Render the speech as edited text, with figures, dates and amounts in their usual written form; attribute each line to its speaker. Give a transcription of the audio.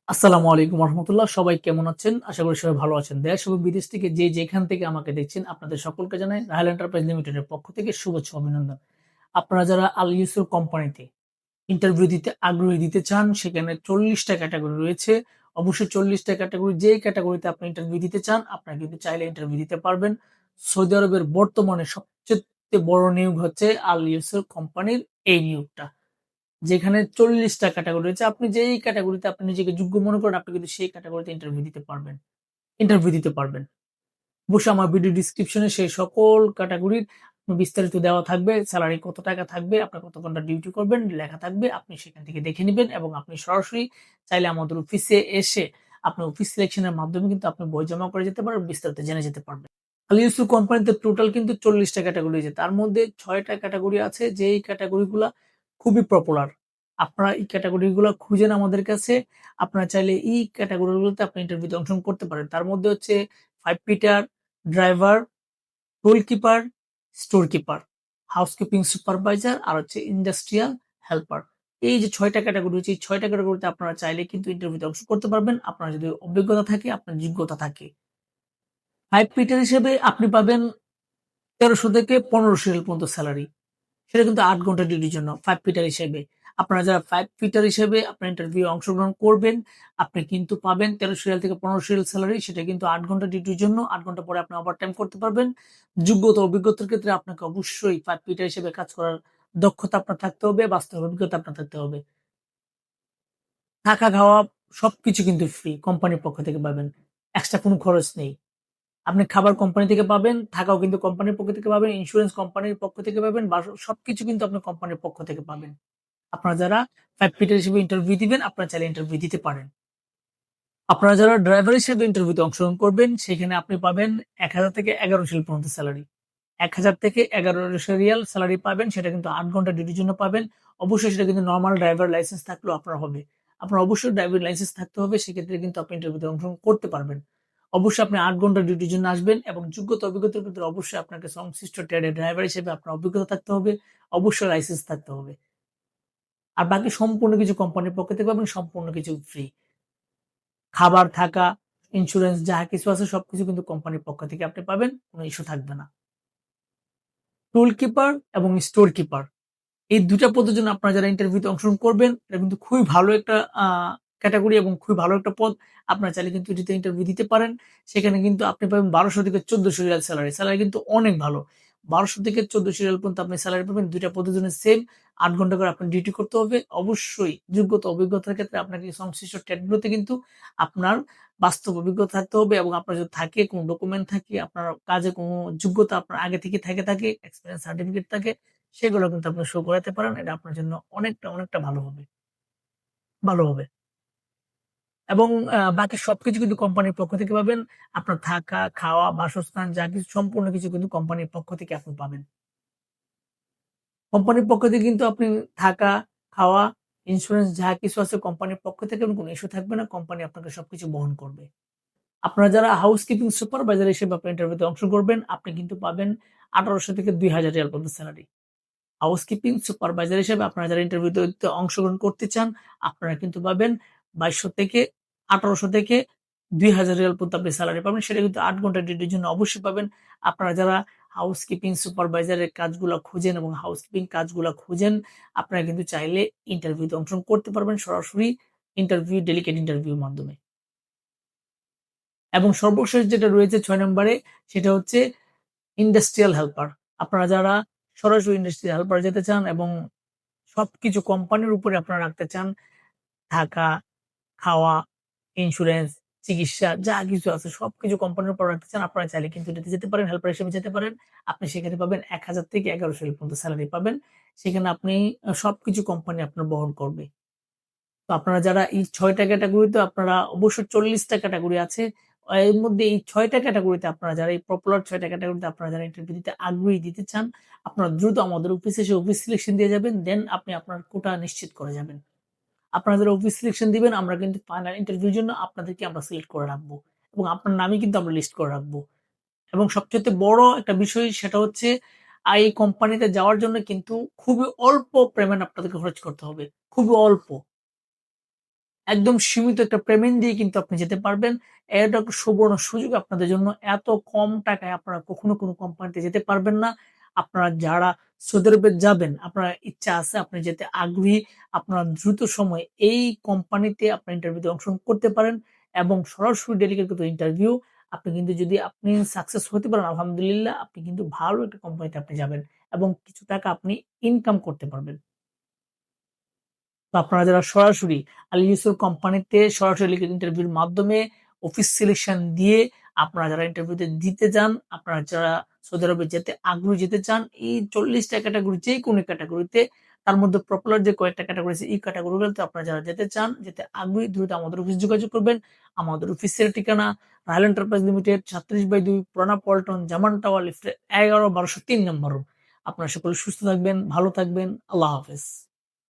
Speaker 1: আসসালামু আলাইকুম রহমতুল্লাহ। সবাই কেমন আছেন? আশা করি সবাই ভালো আছেন। দেশ এবং বিদেশ থেকে যে যেখান থেকে আমাকে দেখছেন আপনাদের সকলকে জানাই রাহেল এন্টারপ্রাইজ লিমিটেডের পক্ষ থেকে শুভেচ্ছা ও অভিনন্দন। আপনারা যারা আল ইউসুফ কোম্পানিতে ইন্টারভিউ দিতে আগ্রহী দিতে চান, সেখানে ৪০ টা ক্যাটেগরি রয়েছে। অবশ্যই ৪০ টা ক্যাটেগরি, যেই ক্যাটেগরিতে আপনি ইন্টারভিউ দিতে চান, আপনারা কিন্তু চাইলে ইন্টারভিউ দিতে পারবেন। সৌদি আরবের বর্তমানে সবচেয়ে বড় নিয়োগ হচ্ছে আল ইউসুফ কোম্পানির এই নিয়োগটা। যেখানে ৪০ টা ক্যাটেগরি রয়েছে। আপনি যেই ক্যাটেগরিতে আপনি নিজেকে যোগ্য মনে করেন, আপনি কিন্তু সেই ক্যাটেগরিতে ইন্টারভিউ দিতে পারবেন। অবশ্যই আমার ভিডিও ডেসক্রিপশনে সেই সকল ক্যাটেগরির বিস্তারিত দেওয়া থাকবে। সেলারি কত টাকা থাকবে, আপনি কত ঘন্টা ডিউটি করবেন লেখা থাকবে। আপনি সেখান থেকে দেখে নিবেন এবং আপনি সরাসরি চাইলে আমাদের অফিসে এসে আপনার অফিস সিলেকশনের মাধ্যমে কিন্তু আপনি বই জমা করে যেতে পারবেন, বিস্তারিত জেনে যেতে পারবেন। আল ইউসুফ কোম্পানিতে টোটাল কিন্তু ৪০ টা ক্যাটেগরি আছে। তার মধ্যে ৬ টা ক্যাটেগরি আছে যেই ক্যাটেগরি গুলা খুবই পপুলার। আপনারা এই ক্যাটেগরি গুলা খুঁজেন আমাদের কাছে। আপনারা চাইলে এই ক্যাটেগরি গুলোতে আপনি ইন্টারভিউতে অংশগ্রহণ করতে পারেন। তার মধ্যে হচ্ছে 5 fitter, driver, goalkeeper, store keeper, housekeeping supervisor আর হচ্ছে ইন্ডাস্ট্রিয়াল হেল্পার। এই যে ৬ টা ক্যাটেগরি রয়েছে, এই ৬ টা ক্যাটেগরিতে আপনারা চাইলে কিন্তু ইন্টারভিউতে অংশ করতে পারবেন। আপনার যদি অভিজ্ঞতা থাকে, আপনার যোগ্যতা থাকে। 5 পিটার হিসেবে আপনি পাবেন ১৩০০ থেকে ১৫০০ রিয়াল পর্যন্ত সেলারি। সেটা কিন্তু ৮ ঘন্টা ডিউটির জন্য 5 ফিটার হিসেবে। আপনারা যারা 5 ফিটার হিসেবে আপনার ইন্টারভিউ অংশগ্রহণ করবেন, আপনি কিন্তু পাবেন ১৩০০ রিয়াল থেকে ১৫০০ রিয়াল সেলারি। সেটা কিন্তু ৮ ঘন্টা ডিউটির জন্য। ৮ ঘন্টা পরে আপনি ওভারটাইম করতে পারবেন। যোগ্যতা অভিজ্ঞতার ক্ষেত্রে আপনাকে অবশ্যই 5 ফিটার হিসেবে কাজ করার দক্ষতা আপনার থাকতে হবে, বাস্তব অভিজ্ঞতা আপনার থাকতে হবে। থাকা খাওয়া সবকিছু কিন্তু ফ্রি, কোম্পানির পক্ষ থেকে পাবেন। এক্সট্রা কোনো খরচ নেই। আপনি খাবার কোম্পানি থেকে পাবেন, থাকাও কিন্তু কোম্পানির পক্ষ থেকে পাবেন, ইন্সুরেন্স কোম্পানির পক্ষ থেকে পাবেন, সবকিছু কিন্তু আপনি কোম্পানির পক্ষ থেকে পাবেন। আপনারা যারা 5 ফিটার হিসেবে ইন্টারভিউ দিবেন, আপনারা চাইলে ইন্টারভিউ দিতে পারেন। আপনারা যারা ড্রাইভার হিসেবে ইন্টারভিউতে অংশগ্রহণ করবেন, সেখানে আপনি পাবেন ১,০০০ থেকে ১১০০ রিয়াল পর্যন্ত সেলারি। ১,০০০ থেকে ১১০০ রিয়াল সেলারি পাবেন। সেটা কিন্তু ৮ ঘন্টা ডিউটির জন্য পাবেন। অবশ্যই সেটা কিন্তু নরমাল ড্রাইভার লাইসেন্স থাকলেও আপনার হবে। আপনার অবশ্যই ড্রাইভিং লাইসেন্স থাকতে হবে। সেক্ষেত্রে কিন্তু আপনি ইন্টারভিউতে অংশগ্রহণ করতে পারবেন। অবশ্যই আপনি ৮ ঘন্টা ডিউটির জন্য আসবেন এবং যোগ্যতা অভিজ্ঞতার ক্ষেত্রে অবশ্যই আপনাকে সংশ্লিষ্ট ট্রেডের ড্রাইভার হিসেবে আপনার অভিজ্ঞতা থাকতে হবে। অবশ্যই লাইসেন্স থাকতে হবে। আর বাকি সম্পূর্ণ কিছু কোম্পানির পক্ষ থেকে পাবেন, সম্পূর্ণ কিছু ফ্রি। খাবার, থাকা, ইন্সুরেন্স যা কিছু আছে সবকিছু কিন্তু কোম্পানির পক্ষ থেকে আপনি পাবেন। কোন ইস্যু থাকবে না। টুল কিপার এবং স্টোর কিপার এই ২ টা পদের জন্য আপনারা যারা ইন্টারভিউতে অংশগ্রহণ করবেন, এটা কিন্তু খুবই ভালো একটা ক্যাটেগরি এবং খুবই ভালো একটা পদ। আপনারা চাইলে কিন্তু এটিতে ইন্টারভিউ দিতে পারেন। সেখানে কিন্তু আপনি পাবেন ১২০০ থেকে ১৪০০ রিয়াল সেলারি। সেলারি কিন্তু অনেক ভালো। ১২০০ থেকে ১৪০০ রিয়াল পর্যন্ত আপনি সেলারি পাবেন। ২ টা পদের জন্য সেম ৮ ঘন্টা করে আপনার ডিউটি করতে হবে। অবশ্যই যোগ্যতা অভিজ্ঞতার ক্ষেত্রে আপনাকে সংশ্লিষ্ট ট্রেডগুলোতে কিন্তু আপনার বাস্তব অভিজ্ঞতা থাকতে হবে এবং আপনার যদি থাকে কোন ডকুমেন্ট থাকে, আপনার কাজে কোনো যোগ্যতা আপনার আগে থেকে থাকে, এক্সপেরিয়েন্স সার্টিফিকেট থাকে, সেগুলো কিন্তু আপনি শো করাতে পারেন। এটা আপনার জন্য অনেকটা ভালো হবে। এবং বাকি সবকিছু কিন্তু কোম্পানির পক্ষ থেকে পাবেন। আপনার থাকা, খাওয়া, বাসস্থান যা কিছু সম্পূর্ণ কিছু কিন্তু কোম্পানির পক্ষ থেকে আপনি পাবেন। কোম্পানির পক্ষ থেকে কিন্তু আপনি থাকা, খাওয়া, ইন্সুরেন্স যা কিছু আছে কোম্পানির পক্ষ থেকে কোনো ইস্যু থাকবে না। কোম্পানি আপনাকে সবকিছু বহন করবে। আপনারা যারা হাউসকিপিং সুপারভাইজার হিসেবে আপনার ইন্টারভিউতে অংশ করবেন, আপনি কিন্তু পাবেন ১৮০০ থেকে ২,০০০ রিয়াল পর্যন্ত সেলারি। হাউসকিপিং সুপারভাইজার হিসেবে আপনারা যারা ইন্টারভিউতে অংশগ্রহণ করতে চান, আপনারা কিন্তু পাবেন ২২০০ থেকে ১৮০০ থেকে ২,০০০ রিয়াল পর্যন্ত আপনি সেলারি পাবেন। সেটা কিন্তু ৮ ঘন্টা ডিউটির জন্য অবশ্যই পাবেন। আপনারা যারা হাউসকিপিং সুপারভাইজারের কাজগুলা খুঁজেন এবং হাউসকিপিং কাজগুলা খুঁজেন, আপনারা কিন্তু চাইলে ইন্টারভিউতে অংশগ্রহণ করতে পারবেন সরাসরি ডেলিগেট ইন্টারভিউর মাধ্যমে। এবং সর্বশেষ যেটা রয়েছে ৬ নম্বরে সেটা হচ্ছে ইন্ডাস্ট্রিয়াল হেল্পার। আপনারা যারা সরাসরি ইন্ডাস্ট্রিয়াল হেল্পার যেতে চান এবং সবকিছু কোম্পানির উপরে আপনারা রাখতে চান, থাকা, খাওয়া, ইন্সুরেন্স, চিকিৎসা যা কিছু আছে সবকিছু কোম্পানির উপর রাখতে চান, আপনারা চাইলে কিন্তু এটাতে যেতে পারেন, হেল্পার হিসেবে যেতে পারেন। আপনি সেখানে পাবেন ১,০০০ থেকে ১১০০ পর্যন্ত সেলারি পাবেন। সেখানে আপনি সবকিছু কোম্পানি আপনার বহন করবে। তো আপনারা যারা এই ৬ টা ক্যাটেগরিতে আপনারা অবশ্যই ৪০ টা ক্যাটেগরি আছে। এর মধ্যে এই ৬ টা ক্যাটেগরিতে আপনারা যারা এই পপুলার ৬ টা ক্যাটেগরিতে আপনারা যারা ইন্টারভিউ দিতে আগ্রহী দিতে চান, আপনারা দ্রুত আমাদের অফিসে এসে অফিস সিলেকশন দিয়ে যাবেন। দেন আপনি আপনার কোটা নিশ্চিত করে যাবেন। আপনারা যারা অফিস সিলেকশন দিবেন আমরা কিন্তু ফাইনাল ইন্টারভিউর জন্য আপনাদেরকে আমরা সিলেক্ট করে রাখবো। এবং আপনার নামই কিন্তু আমরা লিস্ট করে রাখবো। এবং সবচাইতে বড় একটা বিষয় সেটা হচ্ছে এই কোম্পানিতে যাওয়ার জন্য কিন্তু খুবই অল্প পেমেন্ট আপনাদেরকে খরচ করতে হবে। খুবই অল্প। একদম সীমিত একটা পেমেন্ট দিয়ে কিন্তু আপনি যেতে পারবেন। এটা একটা সুবর্ণ সুযোগ আপনাদের জন্য। এত কম টাকায় আপনারা কখনো কোনো কোম্পানিতে যেতে পারবেন না। আপনারা যারা সৌদি আরবে যাবেন, আপনার ইচ্ছা আছে, আপনি যেতে আগ্রহী, আপনারা দ্রুত সময়ে এই কোম্পানিতে আপনার ইন্টারভিউতে অংশগ্রহণ করতে পারেন এবং সরাসরি ডেডিকেটেড ইন্টারভিউ। আপনি কিন্তু যদি আপনি সাকসেস হতে পারেন আলহামদুলিল্লাহ, আপনি কিন্তু ভালো একটা কোম্পানিতে আপনি যাবেন এবং কিছু টাকা আপনি ইনকাম করতে পারবেন। তো আপনারা যারা সরাসরি আল ইউসুফ কোম্পানিতে সরাসরি লিখিত ইন্টারভিউর মাধ্যমে অফিস সিলেকশন দিয়ে আপনারা যারা ইন্টারভিউতে দিতে যান, আপনারা যারা সৌদি আরবে যেতে আগ্রহী যেতে চান, এই 40 টা ক্যাটেগরি যেকোনো ক্যাটেগরিতে, তার মধ্যে পপুলার যে কয়েকটা ক্যাটেগরি আছে এই ক্যাটেগরিগুলোতে আপনারা যারা যেতে চান, যেতে আগ্রহী, দ্রুত আমাদের অফিস যোগাযোগ করবেন। আমাদের অফিসের ঠিকানা রাহেল এন্টারপ্রাইজ লিমিটেড 37/2 পুরানা পল্টন, জামান টাওয়ার, লিফটের 11 1203 নম্বর রুম। আপনারা সকলে সুস্থ থাকবেন, ভালো থাকবেন। আল্লাহ হাফেজ।